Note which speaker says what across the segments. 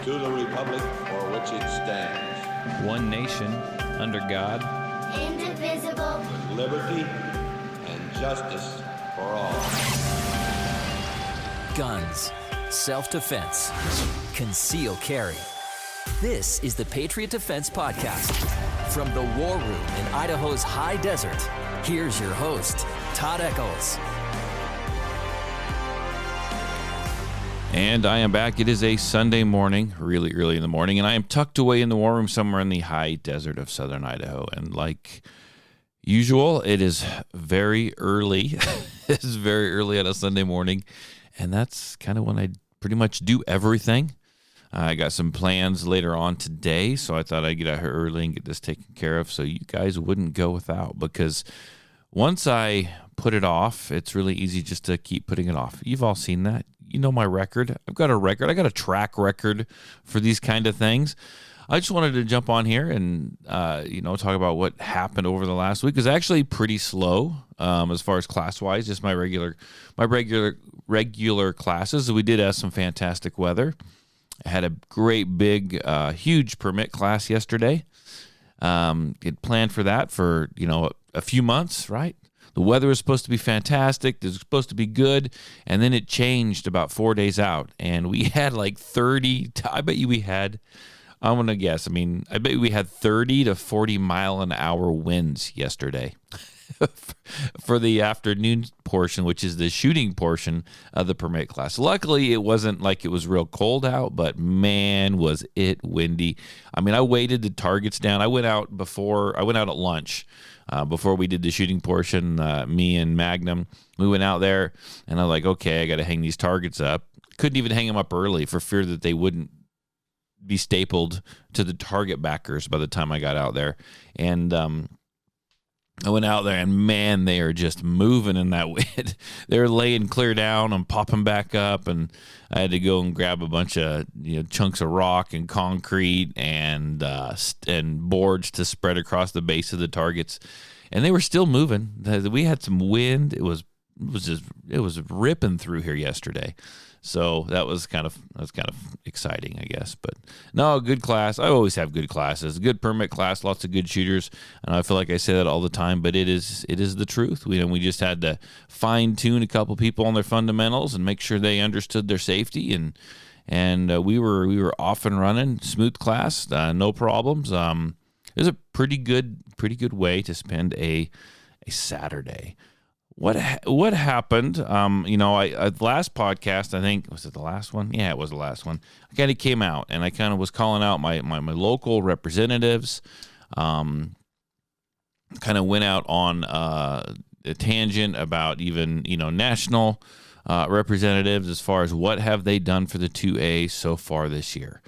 Speaker 1: to the republic for which it stands,
Speaker 2: one nation, under God,
Speaker 3: indivisible,
Speaker 1: with liberty and justice for all.
Speaker 4: Guns, self-defense, concealed carry. This is the Patriot Defense Podcast. From the war room in Idaho's high desert, here's your host, Todd Echols.
Speaker 2: And I am back. It is a Sunday morning, really early in the morning, and I am tucked away in the war room somewhere in the high desert of southern Idaho. And like usual, it is very early. It's very early on a Sunday morning, and that's kind of when I pretty much do everything. I got some plans later on today, so I thought I'd get out here early and get this taken care of so you guys wouldn't go without, because once I put it off, it's really easy just to keep putting it off. You've all seen that. You know my record. I've got a record. I got a track record for these kind of things. I just wanted to jump on here and talk about what happened over the last week. It was actually pretty slow as far as class-wise, just my regular classes. We did have some fantastic weather. I had a great big, huge permit class yesterday. Had planned for that for a few months, right? The weather was supposed to be fantastic. It was supposed to be good. And then it changed about 4 days out. And we had like 30, I bet you we had, I'm going to guess, I bet we had 30 to 40 mile an hour winds yesterday for the afternoon portion, which is the shooting portion of the permit class. Luckily, it wasn't like it was real cold out, but man, was it windy. I weighted the targets down. I went out at lunch. Before we did the shooting portion, me and Magnum, we went out there, and I was like, okay, I got to hang these targets up. Couldn't even hang them up early for fear that they wouldn't be stapled to the target backers by the time I got out there. And I went out there, and man, they are just moving in that wind. They're laying clear down and popping back up, and I had to go and grab a bunch of chunks of rock and concrete and boards to spread across the base of the targets, and they were still moving. We had some wind. It was ripping through here yesterday. So that was kind of exciting, I guess. But no, good class. I always have good classes. Good permit class, lots of good shooters. And I feel like I say that all the time, but it is the truth. We just had to fine tune a couple people on their fundamentals and make sure they understood their safety. And we were off and running, smooth class, no problems. It was a pretty good way to spend a Saturday. What happened? Last podcast, I think, was it the last one? Yeah, it was the last one. I kind of came out, and I kind of was calling out my local representatives. Kind of went out on a tangent about even national representatives as far as what have they done for the 2A so far this year.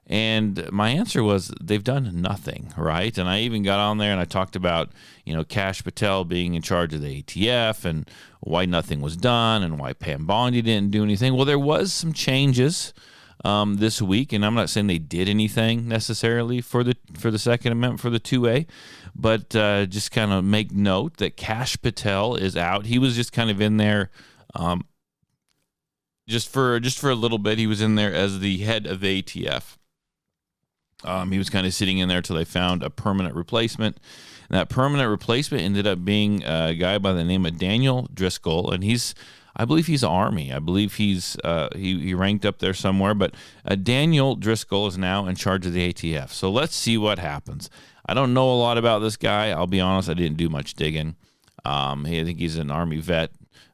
Speaker 2: And my answer was they've done nothing, right? And I even got on there and I talked about, Kash Patel being in charge of the ATF and why nothing was done and why Pam Bondi didn't do anything. Well, there was some changes this week, and I'm not saying they did anything necessarily for the Second Amendment for the 2A, but just kind of make note that Kash Patel is out. He was just kind of in there just for a little bit. He was in there as the head of the ATF. He was kind of sitting in there till they found a permanent replacement. And that permanent replacement ended up being a guy by the name of Daniel Driscoll, and I believe he's Army. I believe he's he ranked up there somewhere. But Daniel Driscoll is now in charge of the ATF. So let's see what happens. I don't know a lot about this guy. I'll be honest. I didn't do much digging. I think he's an Army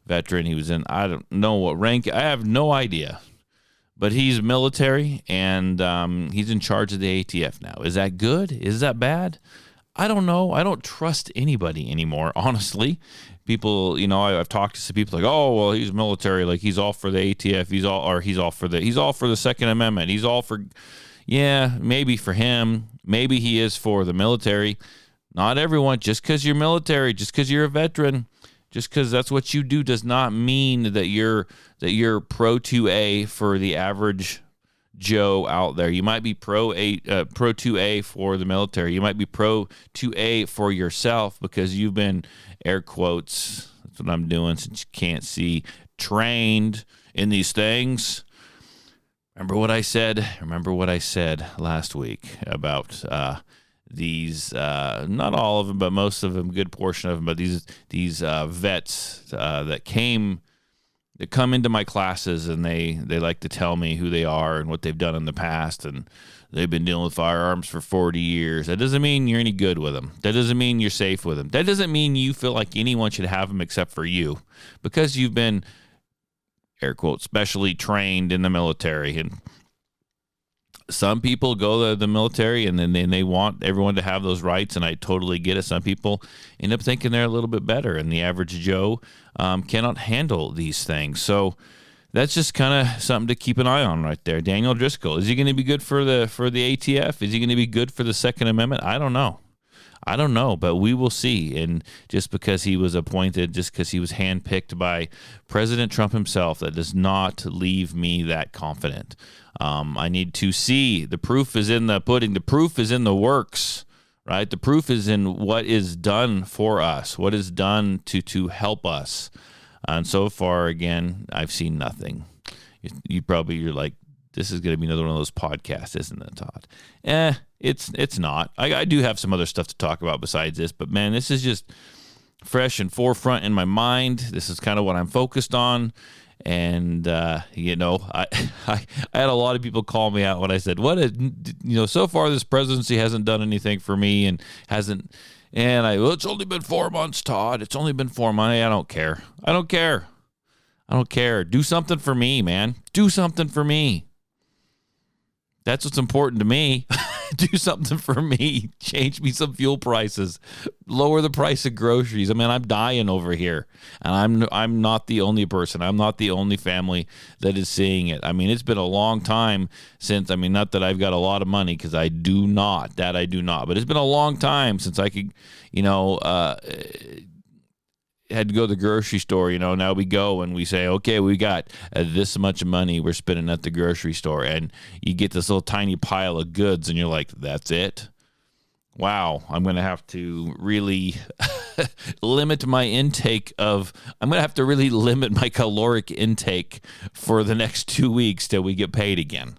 Speaker 2: veteran. He was in, I don't know what rank. I have no idea. But he's military, and he's in charge of the ATF now. Is that good? Is that bad? I don't know. I don't trust anybody anymore, honestly. People, I've talked to some people like, oh, well, he's military, like he's all for the ATF. He's all for the Second Amendment. He's all for, yeah, maybe for him. Maybe he is for the military. Not everyone. Just because you're military, just because you're a veteran, just because that's what you do does not mean that you're pro 2A for the average Joe out there. You might be pro 2A for the military. You might be pro 2A for yourself because you've been, air quotes, that's what I'm doing since you can't see, trained in these things. Remember what I said? Remember what I said last week about these, not all of them, but most of them, good portion of them, but these vets that come into my classes, and they like to tell me who they are and what they've done in the past, and they've been dealing with firearms for 40 years. That doesn't mean you're any good with them. That doesn't mean you're safe with them. That doesn't mean you feel like anyone should have them except for you, because you've been, air quotes, specially trained in the military. And some people go to the military and then they want everyone to have those rights, and I totally get it. Some people end up thinking they're a little bit better, and the average Joe cannot handle these things. So that's just kind of something to keep an eye on right there. Daniel Driscoll, is he going to be good for the ATF? Is he going to be good for the Second Amendment? I don't know, but we will see. And just because he was appointed, just because he was handpicked by President Trump himself, that does not leave me that confident. I need to see. The proof is in the pudding. The proof is in the works, right? The proof is in what is done for us, what is done to help us. And so far, again, I've seen nothing. You're like, this is going to be another one of those podcasts, isn't it, Todd? It's not. I do have some other stuff to talk about besides this, but man, this is just fresh and forefront in my mind. This is kind of what I'm focused on. And, I had a lot of people call me out when I said, so far this presidency hasn't done anything for me and hasn't. And it's only been 4 months, Todd. It's only been 4 months. I don't care. Do something for me, man. Do something for me. That's what's important to me. Do something for me. Change me some fuel prices. Lower the price of groceries. I mean, I'm dying over here, and I'm not the only person. I'm not the only family that is seeing it. I mean, it's been a long time since. I mean, not that I've got a lot of money, because I do not. That I do not. But it's been a long time since I could, had to go to the grocery store. Now we go and we say, okay, we got this much money we're spending at the grocery store, and you get this little tiny pile of goods, and you're like, that's it? Wow, I'm going to have to really limit my caloric intake for the next 2 weeks till we get paid again.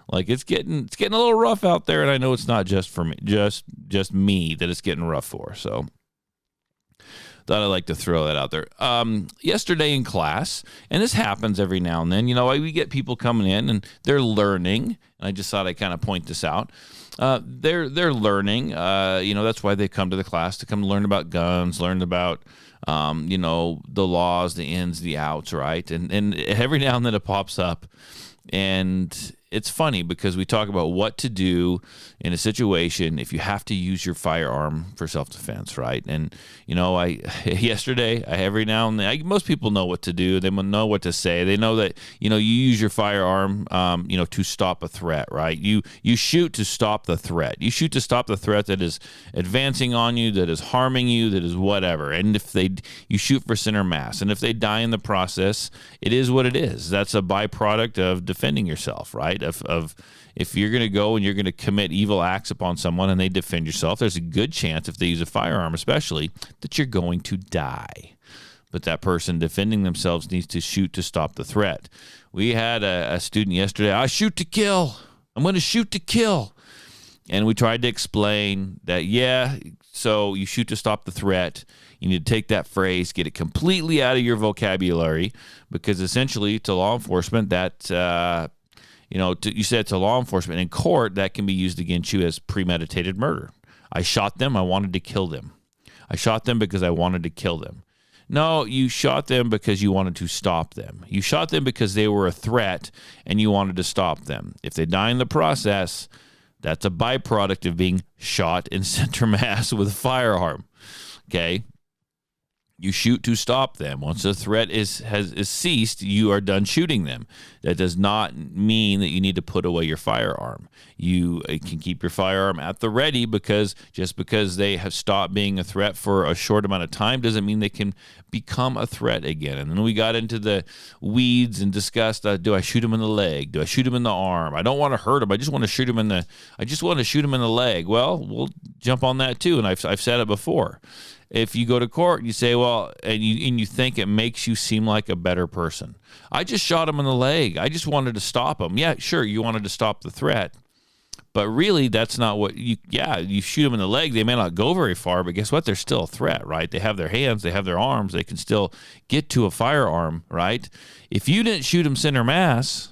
Speaker 2: Like, it's getting a little rough out there, and I know it's not just for me, just me that it's getting rough for. So thought I'd like to throw that out there. Yesterday in class, and this happens every now and then, we get people coming in and they're learning, and I just thought I'd kind of point this out. They're learning, that's why they come to the class, to come to learn about guns, learn about, the laws, the ins, the outs, right? And every now and then it pops up, and it's funny because we talk about what to do in a situation if you have to use your firearm for self-defense, right? And, yesterday, every now and then, most people know what to do. They know what to say. They know that, you use your firearm, to stop a threat, right? You shoot to stop the threat. You shoot to stop the threat that is advancing on you, that is harming you, that is whatever. And you shoot for center mass. And if they die in the process, it is what it is. That's a byproduct of defending yourself, right? Of if you're going to go and you're going to commit evil acts upon someone and they defend yourself, there's a good chance, if they use a firearm especially, that you're going to die. But that person defending themselves needs to shoot to stop the threat. We had a student yesterday, I shoot to kill. I'm going to shoot to kill. And we tried to explain that, so you shoot to stop the threat. You need to take that phrase, get it completely out of your vocabulary, because essentially to law enforcement, that you said to law enforcement in court, that can be used against you as premeditated murder. I shot them. I wanted to kill them. I shot them because I wanted to kill them. No, you shot them because you wanted to stop them. You shot them because they were a threat and you wanted to stop them. If they die in the process, that's a byproduct of being shot in center mass with a firearm. Okay? You shoot to stop them. Once the threat is ceased, you are done shooting them. That does not mean that you need to put away your firearm. You can keep your firearm at the ready, because just because they have stopped being a threat for a short amount of time doesn't mean they can become a threat again. And then we got into the weeds and discussed, do I shoot him in the leg? Do I shoot him in the arm? I don't want to hurt him. I just want to shoot him in the leg. Well, we'll jump on that too, and I've said it before. if you go to court and you say, well, and you think it makes you seem like a better person. I just shot him in the leg. I just wanted to stop him. Yeah, sure, you wanted to stop the threat. But really, that's not what you shoot them in the leg. They may not go very far, but guess what? They're still a threat, right? They have their hands, they have their arms, they can still get to a firearm, right? If you didn't shoot them center mass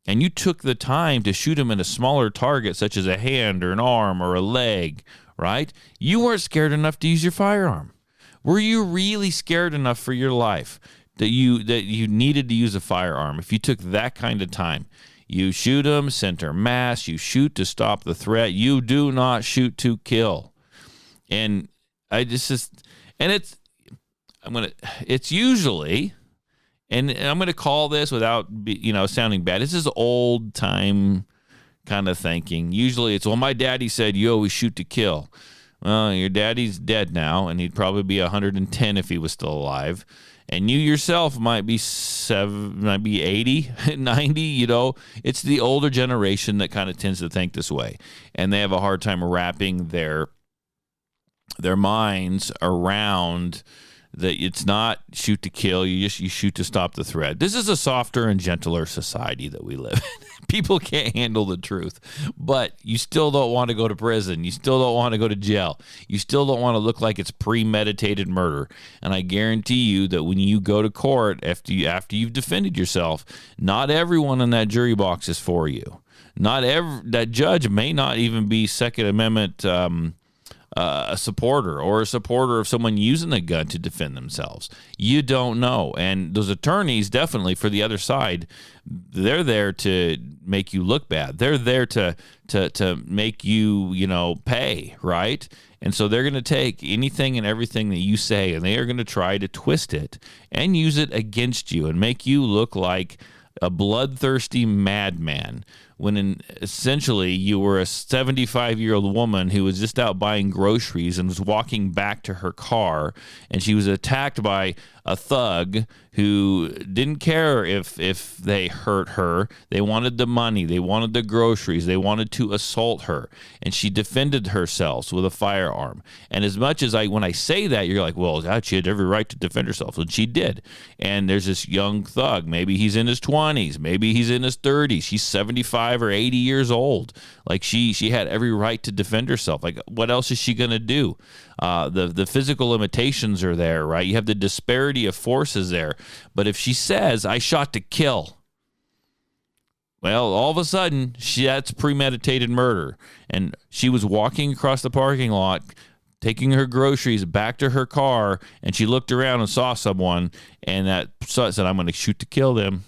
Speaker 2: and you took the time to shoot them in a smaller target, such as a hand or an arm or a leg, right? You weren't scared enough to use your firearm. Were you really scared enough for your life that you needed to use a firearm? If you took that kind of time, you shoot them center mass. You shoot to stop the threat. You do not shoot to kill. And it's usually, and I'm gonna call this without sounding bad. This is old time kind of thinking. Usually it's, well, my daddy said you always shoot to kill. Well, your daddy's dead now, and he'd probably be 110 if he was still alive. And you yourself might be 80, 90, It's the older generation that kind of tends to think this way. And they have a hard time wrapping their minds around that it's not shoot to kill, you shoot to stop the threat. This is a softer and gentler society that we live in. People can't handle the truth, but you still don't want to go to prison. You still don't want to go to jail. You still don't want to look like it's premeditated murder. And I guarantee you that when you go to court after you've defended yourself, not everyone in that jury box is for you. That judge may not even be Second Amendment a supporter or a supporter of someone using a gun to defend themselves. You don't know. And those attorneys, definitely for the other side, they're there to make you look bad. They're there to make you, pay, right? And so they're going to take anything and everything that you say, and they are going to try to twist it and use it against you and make you look like a bloodthirsty madman, when essentially you were a 75-year-old woman who was just out buying groceries and was walking back to her car, and she was attacked by a thug who didn't care if they hurt her. They wanted the money. They wanted the groceries. They wanted to assault her, and she defended herself with a firearm. And as much as when I say that, you're like, well, God, she had every right to defend herself, and she did. And there's this young thug. Maybe he's in his 20s. Maybe he's in his 30s. She's 75 or 80 years old. Like she had every right to defend herself. Like, what else is she going to do? The physical limitations are there, right? You have the disparity of forces there. But if she says, I shot to kill, well, all of a sudden, that's premeditated murder. And she was walking across the parking lot, taking her groceries back to her car, and she looked around and saw someone, and that said, I'm going to shoot to kill them.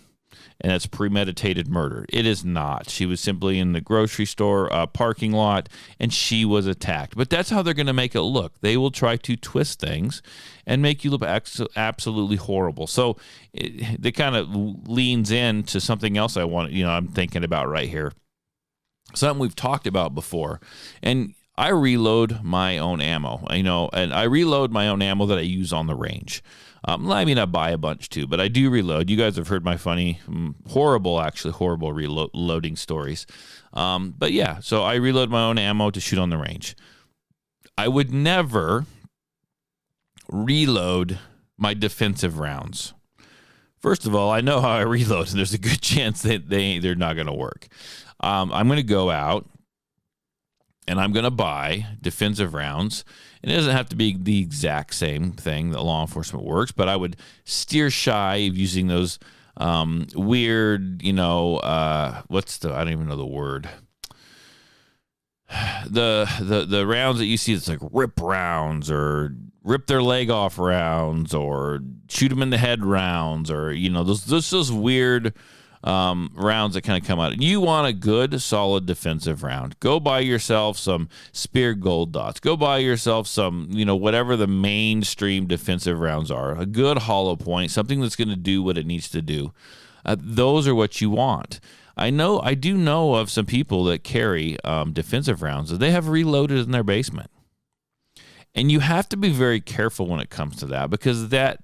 Speaker 2: And that's premeditated murder. It is not. She was simply in the grocery store parking lot, and she was attacked. But that's how they're going to make it look. They will try to twist things and make you look absolutely horrible. So it kind of leans into something else I'm thinking about right here. Something we've talked about before. And I reload my own ammo, and I reload my own ammo that I use on the range. I buy a bunch too, but I do reload. You guys have heard my funny, horrible reloading stories. But yeah, so I reload my own ammo to shoot on the range. I would never reload my defensive rounds. First of all, I know how I reload, and there's a good chance that they're not going to work. I'm going to go out, and I'm going to buy defensive rounds. And it doesn't have to be the exact same thing that law enforcement works, but I would steer shy of using those weird, I don't even know the word. The rounds that you see, it's like rip rounds or rip their leg off rounds or shoot them in the head rounds or, those weird rounds that kind of come out. You want a good, solid defensive round. Go buy yourself some Spear Gold Dots. Go buy yourself some, whatever the mainstream defensive rounds are. A good hollow point, something that's going to do what it needs to do. Those are what you want. I do know of some people that carry defensive rounds that they have reloaded in their basement. And you have to be very careful when it comes to that, because that,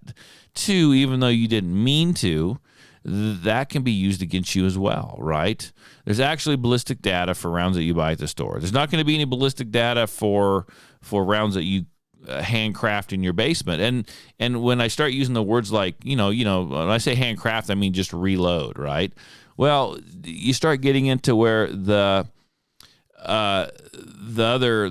Speaker 2: too, even though you didn't mean to, that can be used against you as well, right? There's actually ballistic data for rounds that you buy at the store. There's not going to be any ballistic data for rounds that you handcraft in your basement. And when I start using the words like, when I say handcraft, I mean just reload, right? Well, you start getting into where the other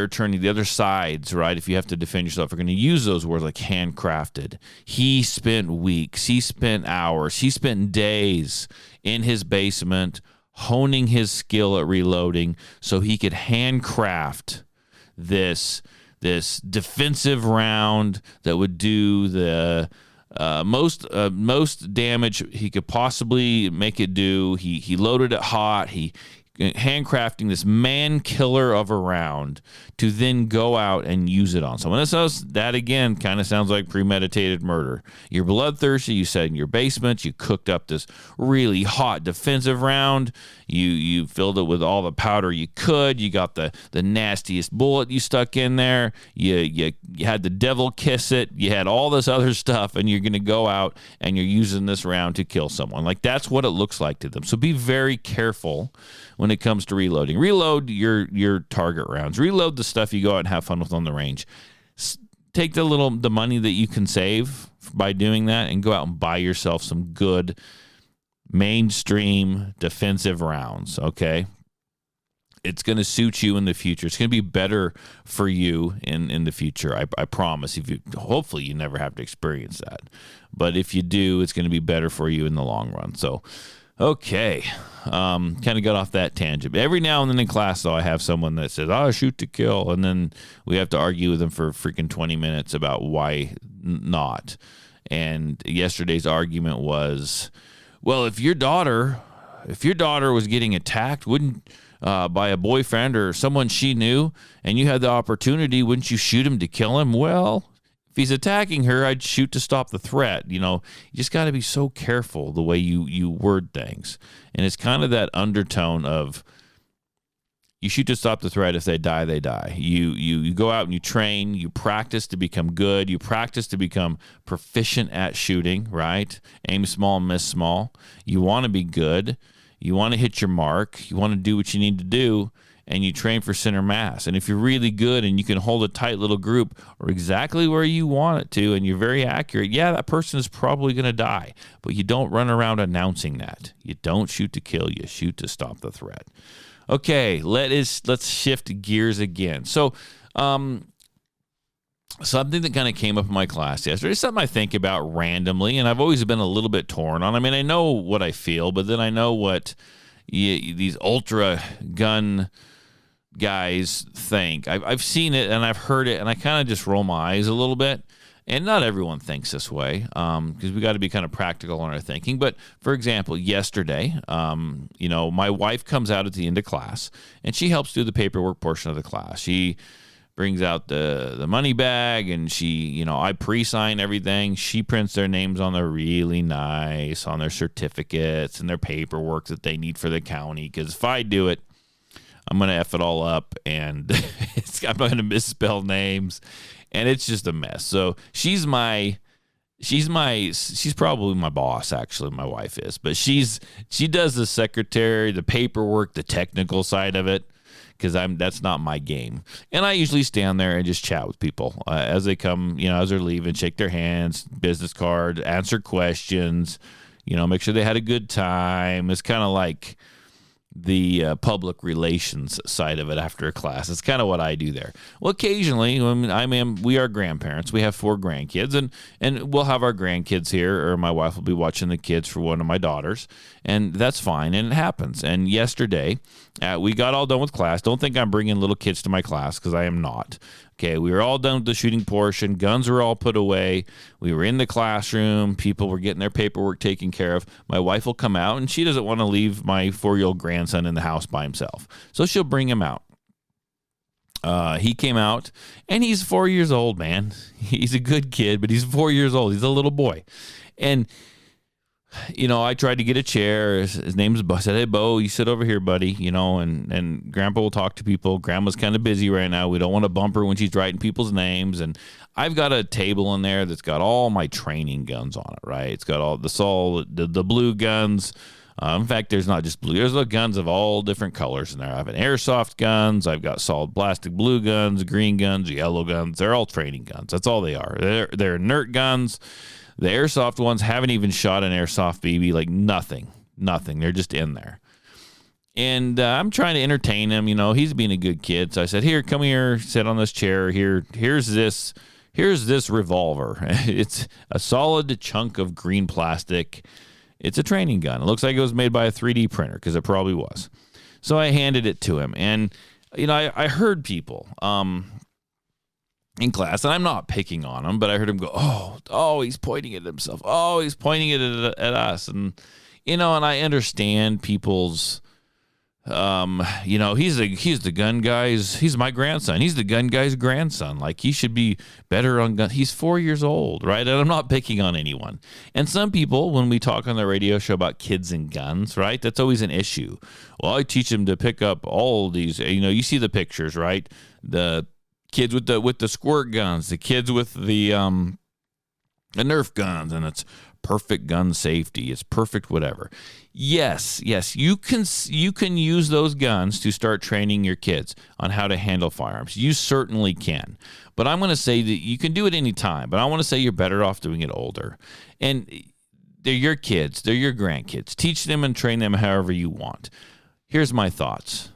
Speaker 2: attorney, the other sides, right? If you have to defend yourself, are going to use those words like handcrafted. He spent weeks, he spent hours, he spent days in his basement honing his skill at reloading so he could handcraft this defensive round that would do the most damage he could possibly make it do. He loaded it hot. He handcrafting this man killer of a round to then go out and use it on someone. That again kind of sounds like premeditated murder. You're bloodthirsty. You said in your basement, you cooked up this really hot defensive round. You filled it with all the powder you could. You got the nastiest bullet you stuck in there. You had the devil kiss it. You had all this other stuff, and you're going to go out and you're using this round to kill someone. Like, that's what it looks like to them. So be very careful when it comes to reloading. Reload your target rounds. Reload the stuff you go out and have fun with on the range. Take the money that you can save by doing that and go out and buy yourself some good mainstream defensive rounds, okay? It's going to suit you in the future. It's going to be better for you in the future. I promise. Hopefully you never have to experience that. But if you do, it's going to be better for you in the long run. So, okay. Kind of got off that tangent. Every now and then in class, though, I have someone that says, shoot to kill. And then we have to argue with them for freaking 20 minutes about why not. And yesterday's argument was, well, if your daughter was getting attacked, by a boyfriend or someone she knew, and you had the opportunity, wouldn't you shoot him to kill him? Well, if he's attacking her, I'd shoot to stop the threat. You just got to be so careful the way you word things. And it's kind of that undertone of, you shoot to stop the threat. If they die, they die. You go out and you train. You practice to become good. You practice to become proficient at shooting, right? Aim small, miss small. You want to be good. You want to hit your mark. You want to do what you need to do, and you train for center mass. And if you're really good and you can hold a tight little group or exactly where you want it to, and you're very accurate, that person is probably going to die. But you don't run around announcing that. You don't shoot to kill. You shoot to stop the threat. Okay, let's shift gears again. So, something that kind of came up in my class yesterday, something I think about randomly, and I've always been a little bit torn on. I mean, I know what I feel, but then I know what these ultra gun guys think. I've seen it and I've heard it, and I kind of just roll my eyes a little bit. And not everyone thinks this way, because we got to be kind of practical in our thinking. But for example, yesterday, my wife comes out at the end of class, and she helps do the paperwork portion of the class. She brings out the money bag, and I pre-sign everything. She prints their names on there really nice, on their certificates and their paperwork that they need for the county. Because if I do it, I'm going to F it all up, and I'm going to misspell names, and it's just a mess. So she's probably my boss, actually, my wife is. But she does the secretary, the paperwork, the technical side of it, because that's not my game. And I usually stand there and just chat with people as they come, as they're leaving, shake their hands, business card, answer questions, make sure they had a good time. It's kind of like the public relations side of it after a class. It's kind of what I do there. Well, occasionally, we are grandparents. We have 4 grandkids, and we'll have our grandkids here, or my wife will be watching the kids for one of my daughters, and that's fine, and it happens. And yesterday, we got all done with class. Don't think I'm bringing little kids to my class, because I am not. Okay, we were all done with the shooting portion. Guns were all put away. We were in the classroom. People were getting their paperwork taken care of. My wife will come out, and she doesn't want to leave my 4-year-old grandson in the house by himself. So she'll bring him out. He came out, and he's 4 years old, man. He's a good kid, but he's 4 years old. He's a little boy. And I tried to get a chair. His name's Bo. I said, hey, Bo, you sit over here, buddy, and Grandpa will talk to people. Grandma's kind of busy right now. We don't want to bump her when she's writing people's names. And I've got a table in there that's got all my training guns on it, right? It's got all the blue guns, In fact, there's not just blue. There's guns of all different colors in there. I have an airsoft guns. I've got solid plastic blue guns, green guns, yellow guns. They're all training guns. That's all they are. They're inert guns. The airsoft ones haven't even shot an airsoft BB, like nothing. They're just in there. And I'm trying to entertain him. He's being a good kid. So I said, here, come here, sit on this chair. Here's this revolver. It's a solid chunk of green plastic. It's a training gun. It looks like it was made by a 3D printer, because it probably was. So I handed it to him. And, I heard people in class, and I'm not picking on him, but I heard him go, oh, he's pointing at himself. Oh, he's pointing it at us. And, and I understand people's, he's the gun guy's, he's my grandson. He's the gun guy's grandson. Like, he should be better on guns. He's 4 years old, right? And I'm not picking on anyone. And some people, when we talk on the radio show about kids and guns, right, that's always an issue. Well, I teach them to pick up all these, you see the pictures, right? The kids with the squirt guns, the kids with the Nerf guns, and it's perfect gun safety. It's perfect whatever. Yes, you can use those guns to start training your kids on how to handle firearms. You certainly can. But I'm going to say that you can do it any time, but I want to say you're better off doing it older. And they're your kids. They're your grandkids. Teach them and train them however you want. Here's my thoughts.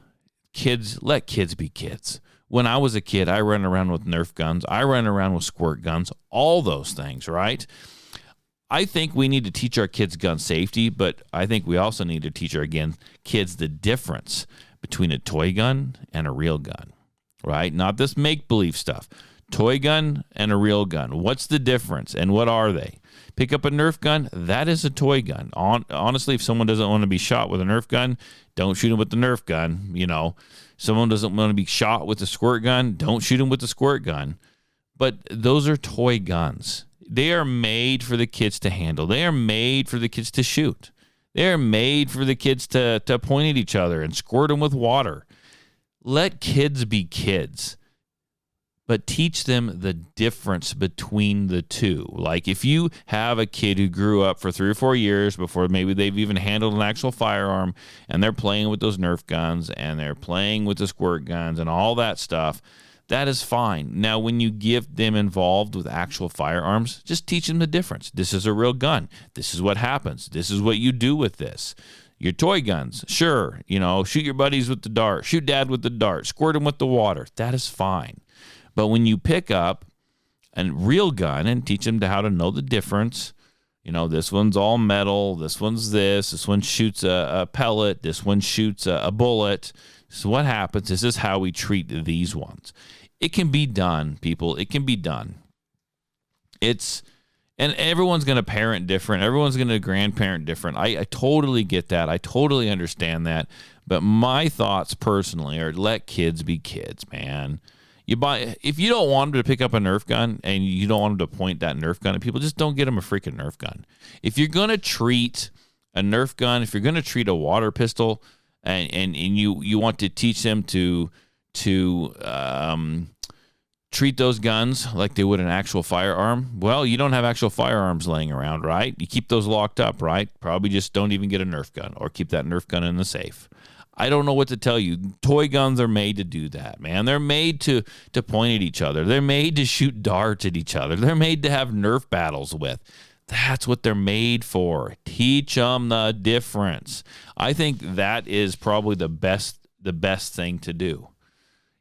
Speaker 2: Kids, let kids be kids. When I was a kid, I ran around with Nerf guns. I ran around with squirt guns, all those things, right? I think we need to teach our kids gun safety, but I think we also need to teach our kids the difference between a toy gun and a real gun, right? Not this make-believe stuff. Toy gun and a real gun. What's the difference, and what are they? Pick up a Nerf gun, that is a toy gun. Honestly, if someone doesn't want to be shot with a Nerf gun, don't shoot them with the Nerf gun, Someone doesn't want to be shot with a squirt gun, don't shoot them with the squirt gun. But those are toy guns. They are made for the kids to handle. They are made for the kids to shoot. They are made for the kids to point at each other and squirt them with water. Let kids be kids, but teach them the difference between the two. Like, if you have a kid who grew up for 3 or 4 years before maybe they've even handled an actual firearm, and they're playing with those Nerf guns and they're playing with the squirt guns and all that stuff, that is fine. Now, when you get them involved with actual firearms, just teach them the difference. This is a real gun. This is what happens. This is what you do with this. Your toy guns, sure, shoot your buddies with the dart, shoot dad with the dart, squirt them with the water. That is fine. But when you pick up a real gun and teach them how to know the difference, this one's all metal, this one's this one shoots a pellet, this one shoots a bullet. So what happens? This is how we treat these ones. It can be done, people. It can be done. And everyone's going to parent different. Everyone's going to grandparent different. I totally get that. I totally understand that. But my thoughts personally are, let kids be kids, man. If you don't want them to pick up a Nerf gun and you don't want them to point that Nerf gun at people, just don't get them a freaking Nerf gun. If you're going to treat a Nerf gun, if you're going to treat a water pistol, and you want to teach them to treat those guns like they would an actual firearm, well, you don't have actual firearms laying around, right? You keep those locked up, right? Probably just don't even get a Nerf gun, or keep that Nerf gun in the safe. I don't know what to tell you. Toy guns are made to do that, man. They're made to point at each other. They're made to shoot darts at each other. They're made to have Nerf battles with. That's what they're made for. Teach them the difference. I think that is probably the best thing to do.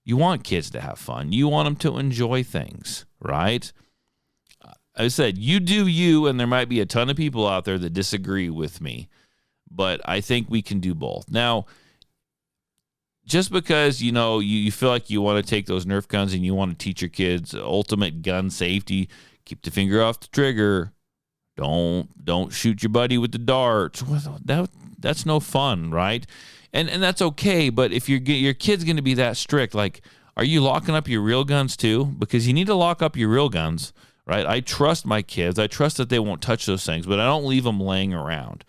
Speaker 2: You want kids to have fun. You want them to enjoy things, right? I said, you do you, and there might be a ton of people out there that disagree with me, but I think we can do both. Now, just because, you feel like you want to take those Nerf guns and you want to teach your kids ultimate gun safety, keep the finger off the trigger, don't shoot your buddy with the darts. That's no fun, right? And that's okay, but if your kid's going to be that strict, like, are you locking up your real guns too? Because you need to lock up your real guns, right? I trust my kids. I trust that they won't touch those things, but I don't leave them laying around.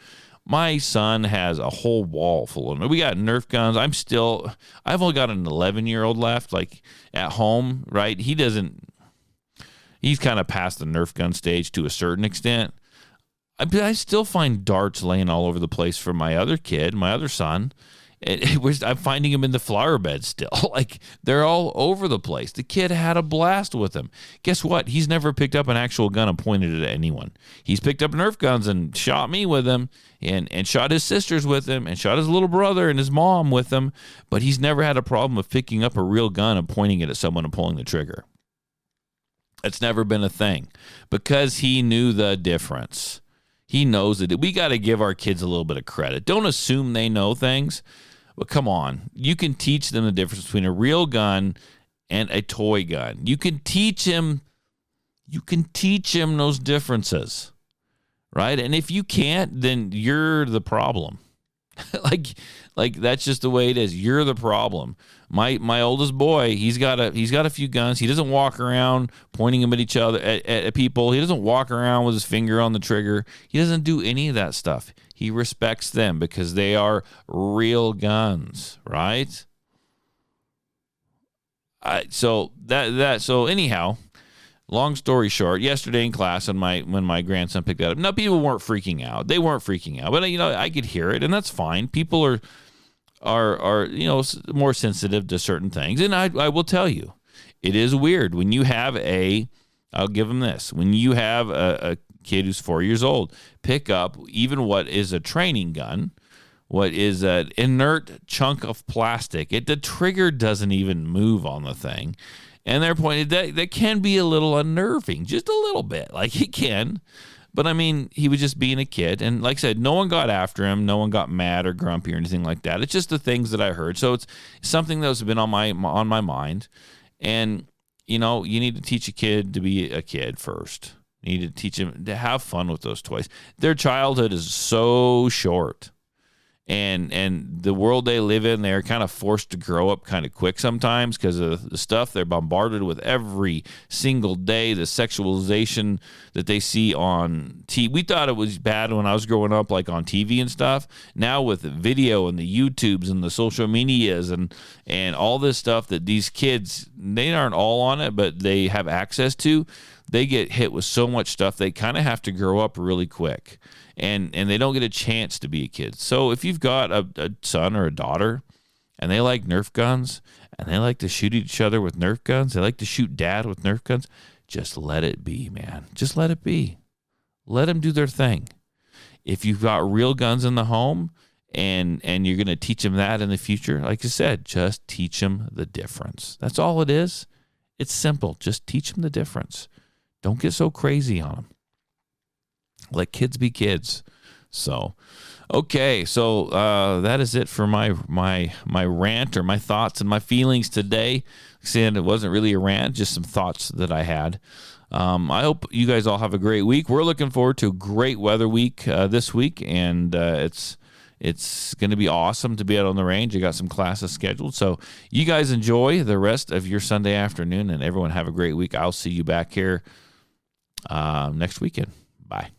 Speaker 2: My son has a whole wall full of them. We got Nerf guns. I've only got an 11-year-old left, like, at home, right? He's kind of past the Nerf gun stage to a certain extent. I still find darts laying all over the place for my other kid, my other son. I'm finding him in the flower bed still. Like, they're all over the place. The kid had a blast with them. Guess what? He's never picked up an actual gun and pointed it at anyone. He's picked up Nerf guns and shot me with them, and shot his sisters with him, and shot his little brother and his mom with them. But he's never had a problem of picking up a real gun and pointing it at someone and pulling the trigger. It's never been a thing because he knew the difference. He knows that we got to give our kids a little bit of credit. Don't assume they know things. But come on, you can teach them the difference between a real gun and a toy gun. You can teach him those differences, right? And if you can't, then you're the problem. like that's just the way it is. You're the problem. My oldest boy, he's got a few guns. He doesn't walk around pointing them at each other at people. He doesn't walk around with his finger on the trigger. He doesn't do any of that stuff. He respects them because they are real guns, right? So anyhow, long story short, yesterday in class, when my grandson picked that up, now people weren't freaking out. They weren't freaking out, but I could hear it, and that's fine. People are more sensitive to certain things, and I will tell you, it is weird when you have I'll give them this, when you have a kid who's 4 years old pick up even what is a training gun, what is an inert chunk of plastic. The trigger doesn't even move on the thing. And they're pointed that can be a little unnerving, just a little bit. Like, it can. But, I mean, he was just being a kid. And like I said, no one got after him. No one got mad or grumpy or anything like that. It's just the things that I heard. So it's something that's been on my mind. And, you need to teach a kid to be a kid first. You need to teach them to have fun with those toys. Their childhood is so short. And the world they live in, they're kind of forced to grow up kind of quick sometimes because of the stuff they're bombarded with every single day, the sexualization that they see on TV. We thought it was bad when I was growing up, like on TV and stuff. Now with the video and the YouTubes and the social medias and all this stuff that these kids, they aren't all on it, but they have access to, they get hit with so much stuff, they kind of have to grow up really quick. And they don't get a chance to be a kid. So if you've got a son or a daughter and they like Nerf guns and they like to shoot each other with Nerf guns, they like to shoot dad with Nerf guns, just let it be, man. Just let it be. Let them do their thing. If you've got real guns in the home and you're going to teach them that in the future, like I said, just teach them the difference. That's all it is. It's simple. Just teach them the difference. Don't get so crazy on them. Let kids be kids. So, okay. So that is it for my rant or my thoughts and my feelings today. Saying it wasn't really a rant, just some thoughts that I had. I hope you guys all have a great week. We're looking forward to a great weather week this week, and it's going to be awesome to be out on the range. I got some classes scheduled. So you guys enjoy the rest of your Sunday afternoon, and everyone have a great week. I'll see you back here next weekend. Bye.